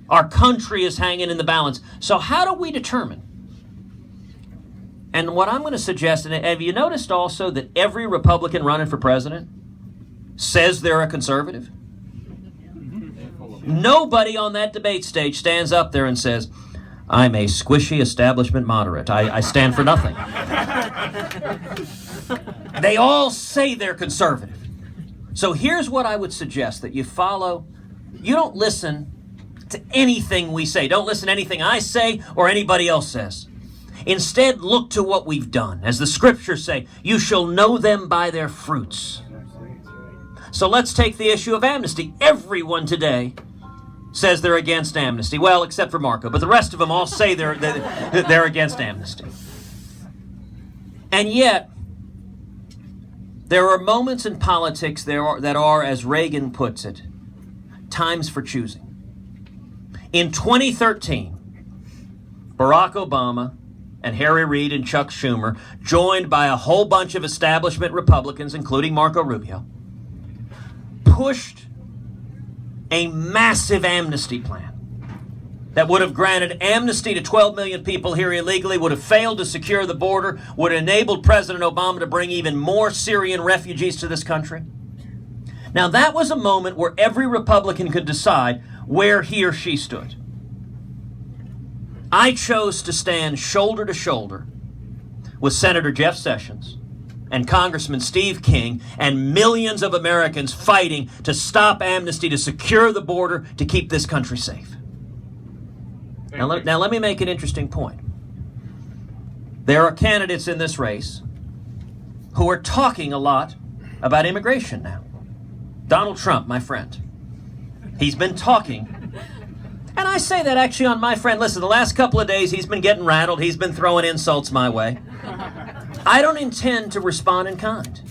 Our country is hanging in the balance. So how do we determine? And what I'm going to suggest, and have you noticed also that every Republican running for president says they're a conservative? Nobody on that debate stage stands up there and says, I'm a squishy establishment moderate. I stand for nothing. They all say they're conservative. So here's what I would suggest that you follow. You don't listen to anything we say. Don't listen to anything I say or anybody else says. Instead, look to what we've done. As the scriptures say, you shall know them by their fruits. So let's take the issue of amnesty. Everyone today says they're against amnesty. Well, except for Marco, but the rest of them all say they're against amnesty. And yet, there are moments in politics that are, as Reagan puts it, times for choosing. In 2013, Barack Obama and Harry Reid and Chuck Schumer, joined by a whole bunch of establishment Republicans, including Marco Rubio, pushed a massive amnesty plan that would have granted amnesty to 12 million people here illegally, would have failed to secure the border, would have enabled President Obama to bring even more Syrian refugees to this country. Now, that was a moment where every Republican could decide where he or she stood. I chose to stand shoulder to shoulder with Senator Jeff Sessions and Congressman Steve King and millions of Americans fighting to stop amnesty, to secure the border, to keep this country safe. Now let me make an interesting point. There are candidates in this race who are talking a lot about immigration now. Donald Trump, my friend, he's been talking. And I say that actually on my friend. Listen, the last couple of days he's been getting rattled. He's been throwing insults my way. I don't intend to respond in kind.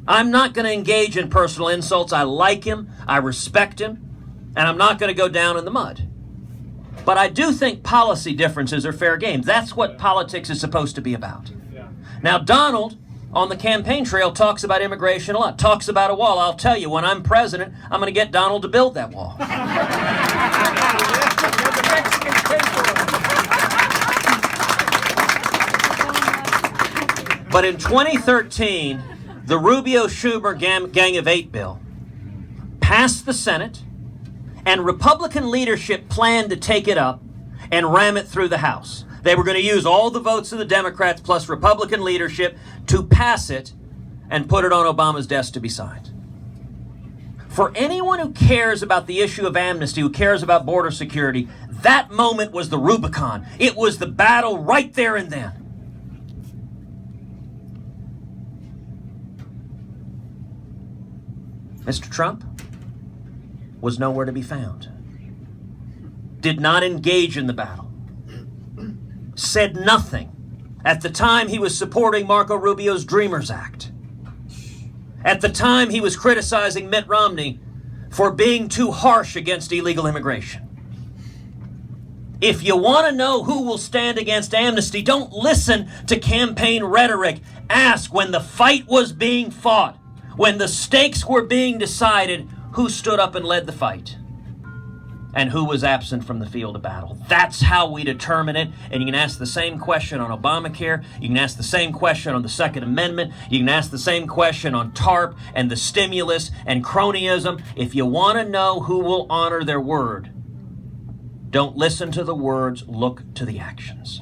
I'm not going to engage in personal insults. I like him, I respect him, and I'm not going to go down in the mud. But I do think policy differences are fair game. That's what politics is supposed to be about. Now, Donald, on the campaign trail, talks about immigration a lot, talks about a wall. I'll tell you, when I'm president, I'm going to get Donald to build that wall. But in 2013, the Rubio-Schumer Gang of Eight bill passed the Senate, and Republican leadership planned to take it up and ram it through the House. They were going to use all the votes of the Democrats plus Republican leadership to pass it and put it on Obama's desk to be signed. For anyone who cares about the issue of amnesty, who cares about border security, that moment was the Rubicon. It was the battle right there and then. Mr. Trump was nowhere to be found. Did not engage in the battle. Said nothing. At the time, he was supporting Marco Rubio's Dreamers Act. At the time, he was criticizing Mitt Romney for being too harsh against illegal immigration. If you want to know who will stand against amnesty, don't listen to campaign rhetoric. Ask, when the fight was being fought, when the stakes were being decided, who stood up and led the fight and who was absent from the field of battle. That's how we determine it. And you can ask the same question on Obamacare. You can ask the same question on the Second Amendment. You can ask the same question on TARP and the stimulus and cronyism. If you want to know who will honor their word, don't listen to the words, look to the actions.